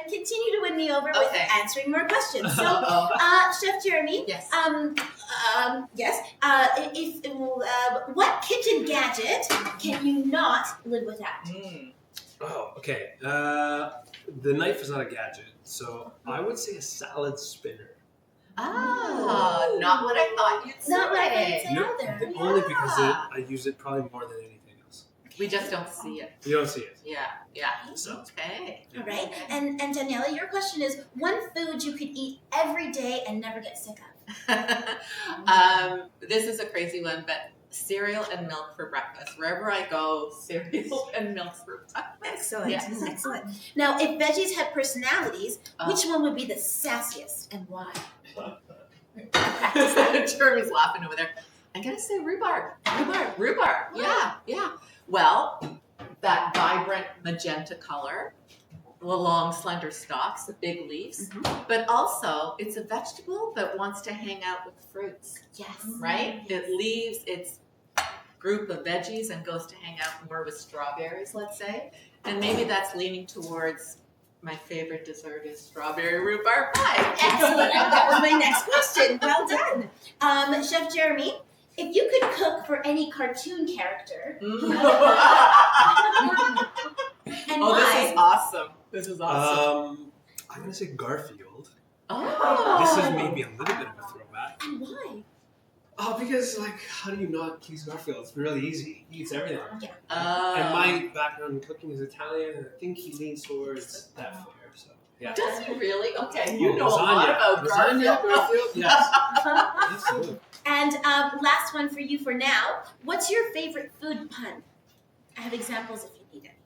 and continue to win me over with answering more questions. So, Chef Jeremy, yes. What kitchen gadget can you not live without? Oh, okay. The knife is not a gadget, so I would say a salad spinner. Ah, not what I thought you'd say. Not what I thought you'd say either. Only because I use it probably more than anything else. We just don't see it. You don't see it. Yeah. So. Okay. All right. And Daniela, your question is one food you could eat every day and never get sick of. This is a crazy one, but cereal and milk for breakfast. Wherever I go, cereal and milk for breakfast. Excellent. Yes. Excellent. Now, if veggies had personalities, which one would be the sassiest and why? Jeremy's laughing over there. I'm going to say rhubarb. Rhubarb. Yeah. Well, that vibrant magenta color, the long slender stalks, the big leaves, but also it's a vegetable that wants to hang out with fruits. Yes. Right? It leaves its group of veggies and goes to hang out more with strawberries, let's say. And maybe that's leaning towards my favorite dessert is strawberry rhubarb pie. Excellent. That was my next question. Well done. Chef Jeremy, if you could cook for any cartoon character, and why? This is awesome. I'm going to say Garfield. Oh. This is maybe a little bit of a throwback. And why? Oh, because, how do you not please Garfield? It's really easy. He eats everything. Yeah. And my background in cooking is Italian, and I think he leans towards that flair. So, yeah. Does he really? Okay, you know a lasagna. lot about Garfield. Yes. Absolutely. And last one for you for now. What's your favorite food pun? I have examples if you need it.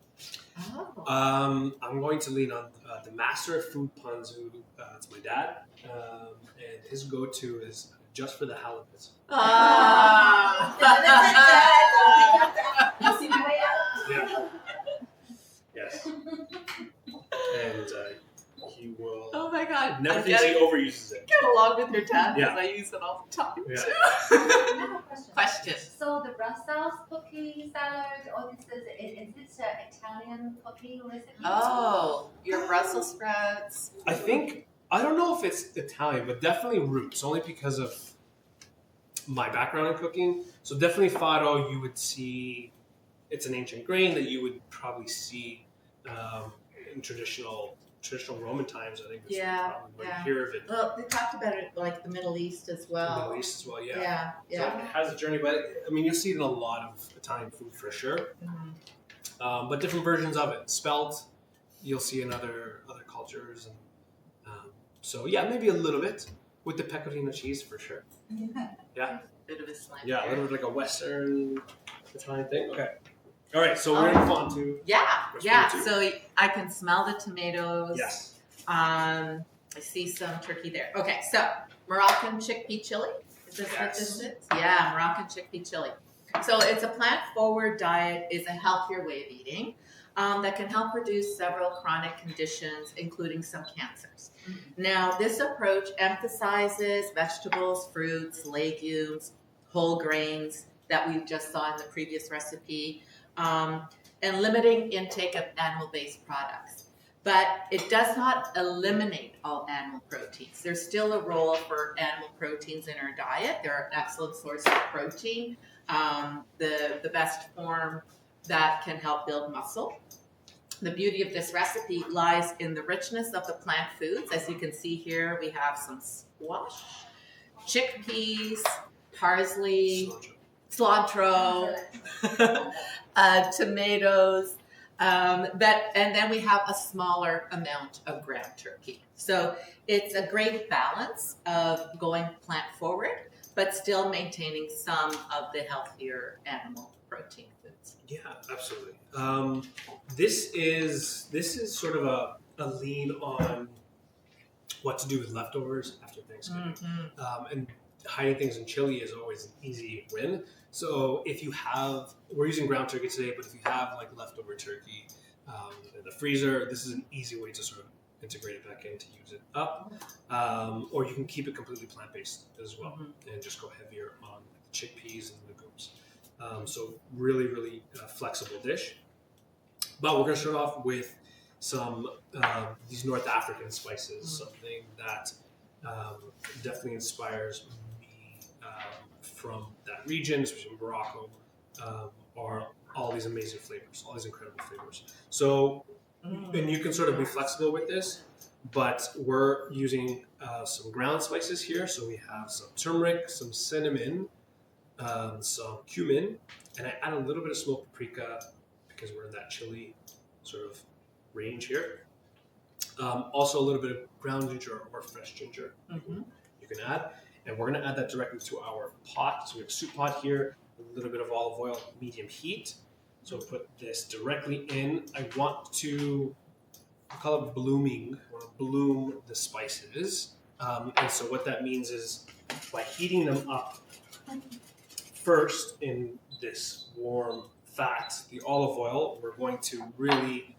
Oh. I'm going to lean on the master of food puns, who it's my dad, and his go-to is just for the halibut. You see my way out? Yeah. Yes. And he will. Oh my God! Never thinks he overuses it. Get along with your dad because Yeah. I use it all the time. Yeah. I have a question. Question. So the Brussels cookie salad, or this is this an Italian cooking recipe? Oh, your Brussels sprouts. I don't know if it's Italian, but definitely roots, only because of my background in cooking. So definitely fado, you would see, it's an ancient grain that you would probably see in traditional Roman times. I think it's probably where you hear of it. Well, they talked about it like the Middle East as well. The Middle East as well, yeah. Yeah. So it has a journey, but I mean, you'll see it in a lot of Italian food for sure. But different versions of it. Spelt, you'll see in other cultures. And so, yeah, maybe a little bit with the pecorino cheese for sure. Yeah. Bit of a slant. Yeah, a little bit like a Western Italian thing. Okay. All right, so we're going to move on to... Yeah. So I can smell the tomatoes. Yes. I see some turkey there. Okay, so Moroccan chickpea chili. Is this what this is? Yeah, Moroccan chickpea chili. So it's a plant-forward diet, is a healthier way of eating that can help reduce several chronic conditions, including some cancers. Now, this approach emphasizes vegetables, fruits, legumes, whole grains that we just saw in the previous recipe, and limiting intake of animal-based products. But it does not eliminate all animal proteins. There's still a role for animal proteins in our diet. They're an excellent source of protein, the best form that can help build muscle. The beauty of this recipe lies in the richness of the plant foods. As you can see here, we have some squash, chickpeas, parsley, cilantro, tomatoes, and then we have a smaller amount of ground turkey. So it's a great balance of going plant forward, but still maintaining some of the healthier animal protein foods. Yeah, absolutely. This is sort of a lean on what to do with leftovers after Thanksgiving. And hiding things in chili is always an easy win. So if you have, we're using ground turkey today, but if you have like leftover turkey in the freezer, this is an easy way to sort of integrate it back in to use it up. Or you can keep it completely plant-based as well and just go heavier on the chickpeas and legumes. So really, really flexible dish. But we're going to start off with some these North African spices, something that definitely inspires me from that region, especially Morocco, are all these amazing flavors, all these incredible flavors. So, and you can sort of be flexible with this, but we're using some ground spices here. So we have some turmeric, some cinnamon, some cumin, and I add a little bit of smoked paprika because we're in that chili sort of range here. Also a little bit of ground ginger or fresh ginger you can add. And we're going to add that directly to our pot. So we have a soup pot here, a little bit of olive oil, medium heat. So put this directly in. I want to, I call it blooming. I want to bloom the spices. And so what that means is by heating them up first in this warm fat, the olive oil, we're going to really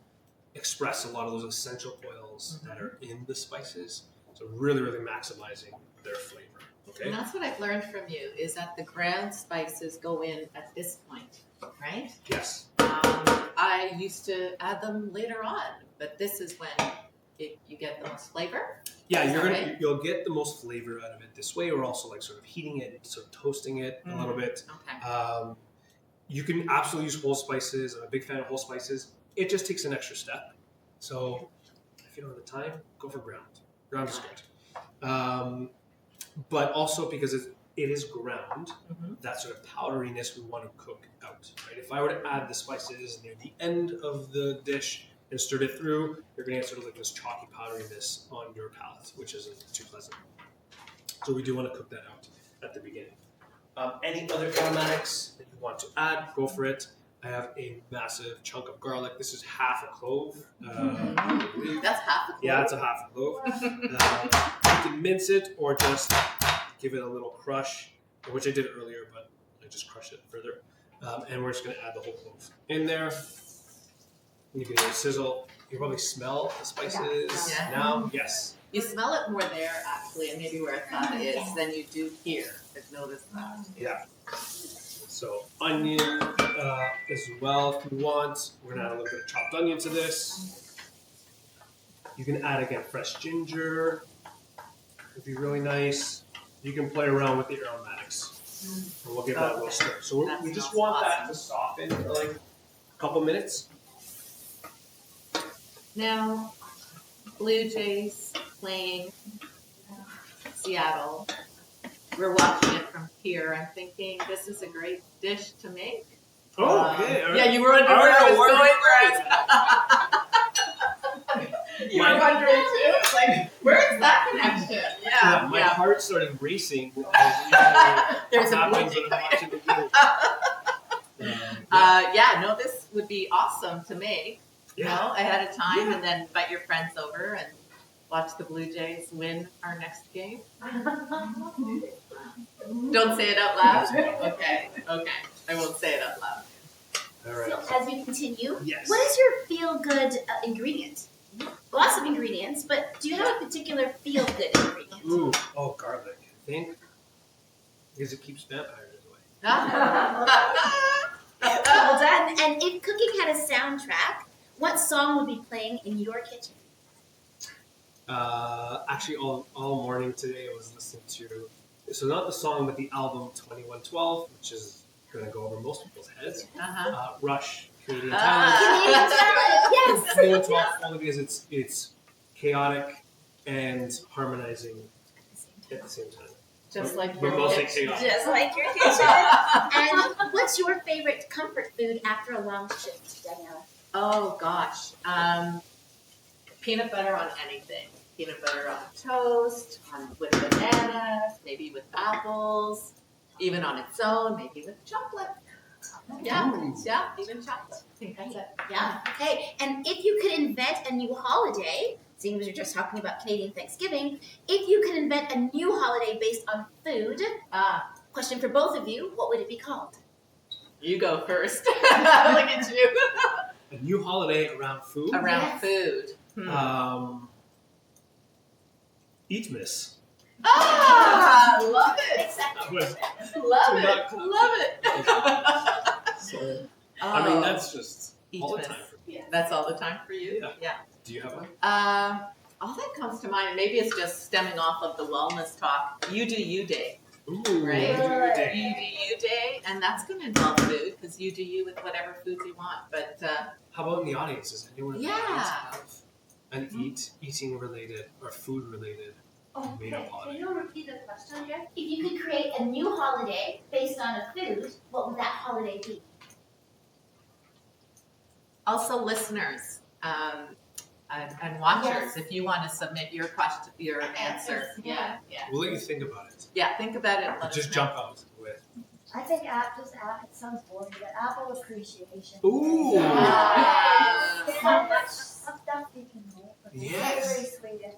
express a lot of those essential oils that are in the spices. So really, really maximizing their flavor. Okay. And that's what I've learned from you, is that the ground spices go in at this point, right? Yes. I used to add them later on, but this is when you get the most flavor. Yeah, you'll get the most flavor out of it this way. We're also like sort of heating it, sort of toasting it a little bit. Okay. You can absolutely use whole spices. I'm a big fan of whole spices. It just takes an extra step. So if you don't have the time, go for ground. Ground is great. But also because it is ground, that sort of powderiness we want to cook out. Right? If I were to add the spices near the end of the dish and stir it through, you're going to get sort of like this chalky powderiness on your palate, which isn't too pleasant. So we do want to cook that out at the beginning. Any other aromatics that you want to add, go for it. I have a massive chunk of garlic. This is half a clove. That's half a clove? Yeah, it's a half a clove. You can mince it or just give it a little crush, which I did earlier, but I just crushed it further. And we're just going to add the whole clove in there. You can hear it sizzle. You can probably smell the spices now. Yes. You smell it more there, actually, and maybe where I thought it is, than you do here. I've noticed that. Yeah. So onion as well if you want. We're going to add a little bit of chopped onion to this. You can add, again, fresh ginger. It'd be really nice. You can play around with the aromatics. And we'll give that a little stir. So we just want that to soften for like a couple minutes. Now, Blue Jays playing Seattle. We're watching it from here. I'm thinking this is a great dish to make. Oh, okay. Yeah, you were wondering where I was going. You were wondering too. It's like, where's that connection? Yeah, my heart started racing. There's a Blue Jay coming. No, this would be awesome to make. You know, ahead of time, and then invite your friends over and watch the Blue Jays win our next game. Don't say it out loud. Okay. I won't say it out loud. All right. So as we continue, Yes. what is your feel-good ingredient? Lots of ingredients, but do you have a particular feel-good ingredient? Ooh, garlic. I think because it keeps vampires away. Well done. And if cooking had a soundtrack, what song would be playing in your kitchen? Actually, all morning today I was listening to, so not the song, but the album 2112, which is going to go over most people's heads. Rush, Canadian Talent. Canadian Talent, yes. 2112, only because it's chaotic and harmonizing at the same time. Just like We're your mostly kitchen. chaotic. Just like your kitchen. And what's your favorite comfort food after a long shift, Daniela? Oh gosh, peanut butter on anything. Peanut butter on toast, with bananas, maybe with apples, even on its own, maybe with chocolate. Yeah, even chocolate. I think that's it. Yeah, okay. And if you could invent a new holiday, seeing as you're just talking about Canadian Thanksgiving, if you could invent a new holiday based on food, question for both of you, what would it be called? You go first. Look at you. A new holiday around food. Around food. Eatmas. Love it. Love it. Love it. So, I mean, that's just all the Eatmas. time for me. Yes. That's all the time for you? Yeah. Do you have one? All that comes to mind, maybe it's just stemming off of the wellness talk. You do you day, Ooh, right? you do your day. You do you day, and that's going to involve food because you do you with whatever foods you want. But How about in the audience? Does anyone in the Yeah. audience have an eating related or food related made up Can holiday? you repeat the question again? If you could create a new holiday based on a food, what would that holiday be? also, listeners and watchers, if you want to submit your question, your answer, yeah. We'll let you think about it. Yeah, think about it. And let Just us know. jump out with. I think it sounds boring, but apple appreciation. Ooh. Ah. There's so much stuff you can make, but it's Yes. very sweet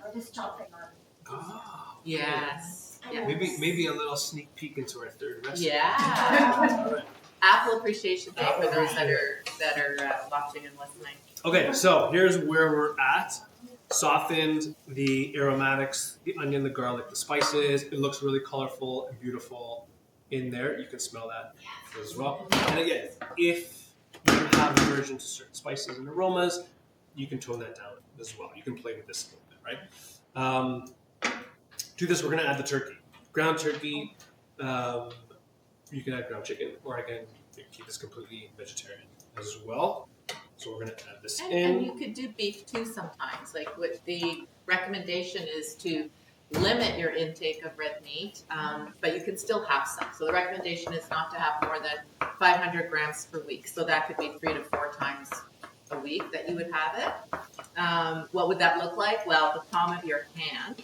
or just chopping on it. Oh, Yes. Yeah. Maybe a little sneak peek into our third recipe. Yeah. All right. Apple Appreciation Day for those that are watching and listening. Okay, so here's where we're at. Softened the aromatics, the onion, the garlic, the spices. It looks really colorful and beautiful in there. You can smell that as well. And again, if you have aversion to certain spices and aromas, you can tone that down as well. You can play with this a little bit, right? To this, we're going to add the turkey. Ground turkey. You can add ground chicken, or I can keep this completely vegetarian as well. So we're going to add this in. And you could do beef too sometimes. Like what the recommendation is to limit your intake of red meat, but you can still have some. So the recommendation is not to have more than 500 grams per week. So that could be 3 to 4 times a week that you would have it. What would that look like? Well, the palm of your hand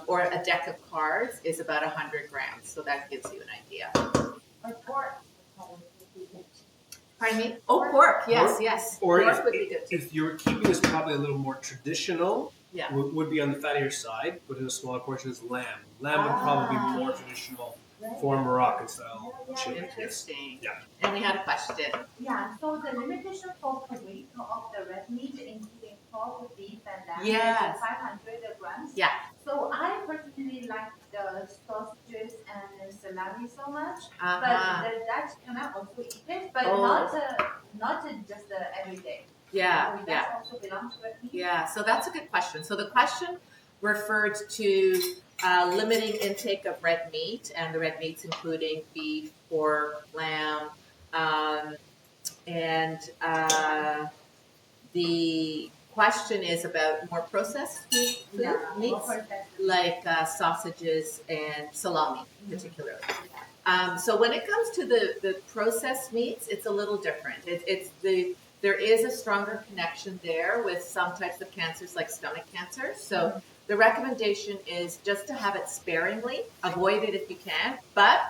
or a deck of cards is about 100 grams. So that gives you an idea. Or pork. would be good. Pardon me? Oh, pork. Yes, Pork? yes. Or Pork would be good too. if you're keeping this probably a little more traditional, Yeah. would be on the fattier side, but in a smaller portion is lamb. Lamb would probably be more traditional for Moroccan style chili. Yes. Interesting. Yeah. And we had a question. Yeah, so the limitation for per week of the red meat, including pork, beef, and lamb, Yes. is 500 grams. Yeah. So I personally like the sausages and salami so much, Uh-huh. but that can I also eat it, but Oh. not just every day. Yeah, So yeah. that also belongs to red meat. Yeah, so that's a good question. So the question referred to limiting intake of red meat, and the red meats including beef, pork, lamb, and the question is about more processed meats, more processed. like sausages and salami, particularly. So when it comes to the processed meats, it's a little different. There is a stronger connection there with some types of cancers like stomach cancer. So the recommendation is just to have it sparingly, avoid it if you can. But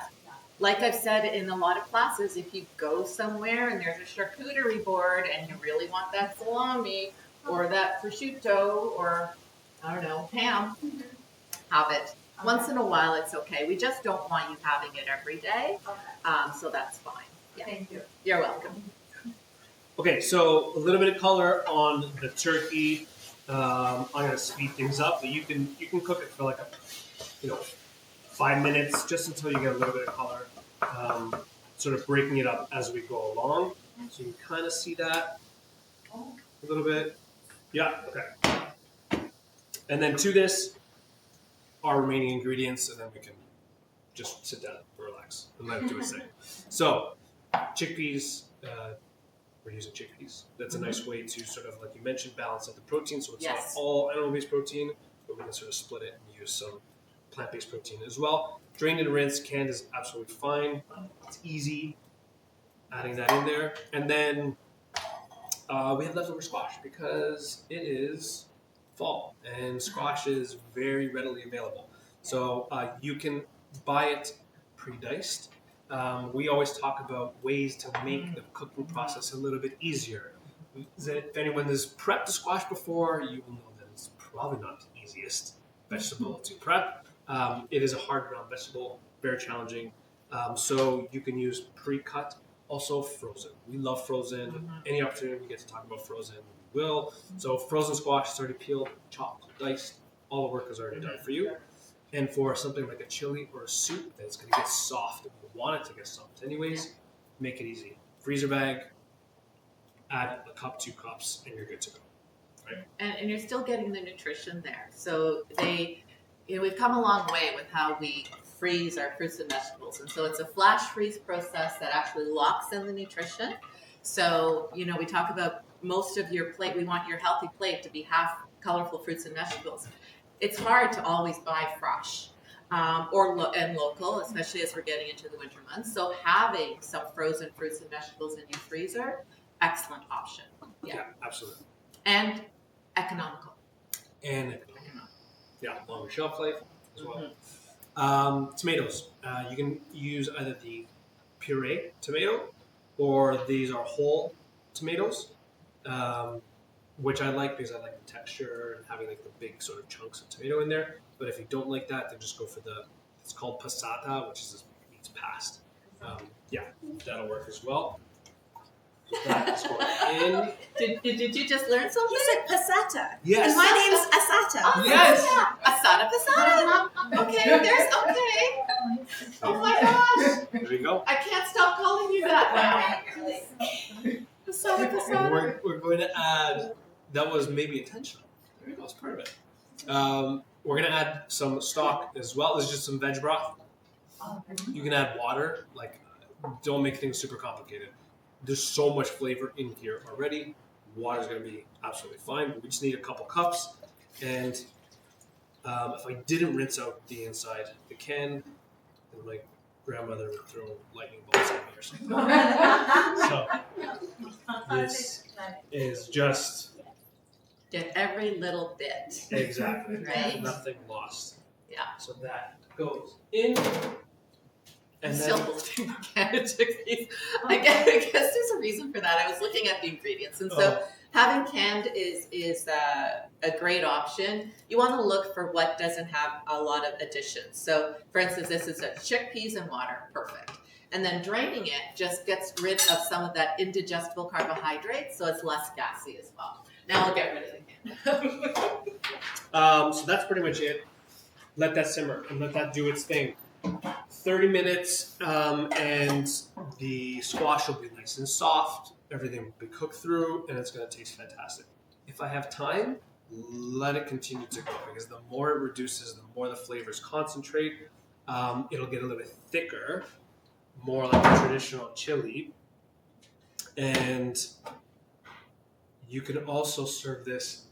like I've said in a lot of classes, if you go somewhere and there's a charcuterie board and you really want that salami or that prosciutto or, I don't know, ham, have it. Once in a while, it's okay. We just don't want you having it every day. So that's fine. Yeah. Thank you. You're welcome. Okay, so a little bit of color on the turkey. I'm gonna speed things up, but you can cook it for like 5 minutes, just until you get a little bit of color. Sort of breaking it up as we go along, so you can kind of see that a little bit. Yeah, okay. And then to this, our remaining ingredients, and then we can just sit down and relax and let it do its thing. So, chickpeas. We're using chickpeas. That's a nice way to sort of, like you mentioned, balance out the protein. So it's Yes. not all animal-based protein, but we can sort of split it and use some plant-based protein as well. Drained and rinsed, canned is absolutely fine. It's easy adding that in there. And then we have leftover squash because it is fall and squash is very readily available. So you can buy it pre-diced. We always talk about ways to make the cooking process a little bit easier. If anyone has prepped a squash before, you will know that it's probably not the easiest vegetable to prep. It is a hard ground vegetable, very challenging. So you can use pre-cut, also frozen. We love frozen. Any opportunity we get to talk about frozen, we will. So frozen squash is already peeled, chopped, diced. All the work is already done for you. And for something like a chili or a soup that's going to get soft, and you want it to get soft anyways, make it easy. Freezer bag, add a cup, 2 cups, and you're good to go. Right? And you're still getting the nutrition there. So we've come a long way with how we freeze our fruits and vegetables. And so it's a flash freeze process that actually locks in the nutrition. So, we talk about most of your plate, we want your healthy plate to be half colorful fruits and vegetables. It's hard to always buy fresh and local, especially as we're getting into the winter months. So having some frozen fruits and vegetables in your freezer, excellent option. Yeah, absolutely. And economical. And longer shelf life as well. Tomatoes. You can use either the puree tomato or these are whole tomatoes, which I like because I like the texture and having like the big sort of chunks of tomato in there. But if you don't like that, then just go for it's called passata, which means past. That'll work as well. So that is going in. Did you just learn something? He said passata. Yes. And my name's Assata. Oh, Yes. Assata passata. Okay. Oh my gosh. There you go. I can't stop calling you that now. Assata passata. We're going to add, that was maybe intentional. There you go, it's part of it. We're going to add some stock as well. This is just some veg broth. You can add water. Don't make things super complicated. There's so much flavor in here already. Water's going to be absolutely fine. But we just need a couple cups. And if I didn't rinse out the inside, the can, then my grandmother would throw lightning bolts at me or something. So this is just Get every little bit. exactly Right. nothing lost. Yeah. So that goes in. I'm And still then holding my can of chickpeas. I guess there's a reason for that. I was looking at the ingredients, and so having canned is a great option. You want to look for what doesn't have a lot of additions. So, for instance, this is chickpeas and water, perfect. And then draining it just gets rid of some of that indigestible carbohydrates, so it's less gassy as well. Now I'll get rid of the can. so that's pretty much it. Let that simmer and let that do its thing. 30 minutes, and the squash will be nice and soft. Everything will be cooked through, and it's going to taste fantastic. If I have time, let it continue to go, because the more it reduces, the more the flavors concentrate. It'll get a little bit thicker, more like a traditional chili. And you can also serve this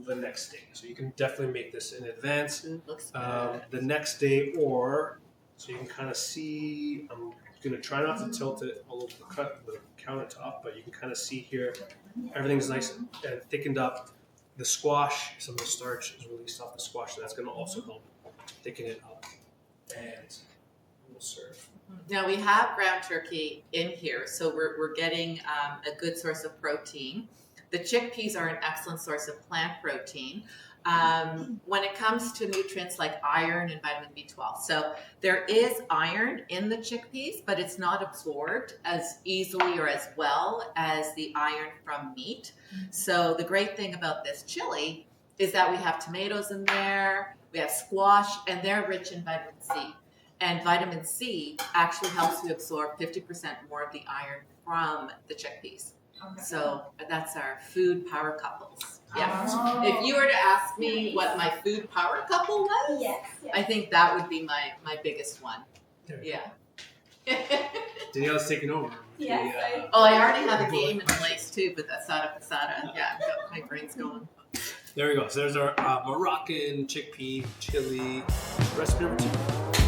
the next day. So you can definitely make this in advance. Looks good. The next day, so you can kind of see, I'm going to try not to tilt it all over the countertop, but you can kind of see here, everything's nice and thickened up. The squash, some of the starch is released off the squash, so that's going to also help thicken it up. And we'll serve. Now we have ground turkey in here, so we're getting a good source of protein. The chickpeas are an excellent source of plant protein. When it comes to nutrients like iron and vitamin B12. So there is iron in the chickpeas, but it's not absorbed as easily or as well as the iron from meat. So the great thing about this chili is that we have tomatoes in there, we have squash, and they're rich in vitamin C. And vitamin C actually helps you absorb 50% more of the iron from the chickpeas. Okay. So that's our food power couples. Yeah. Oh. If you were to ask me what my food power couple was, Yes. I think that would be my biggest one. Yeah. Danielle's taking over. Yes, I already have a game in place too, but that's Assata passata. Yeah, my brain's going. There we go. So there's our Moroccan chickpea chili recipe number 2.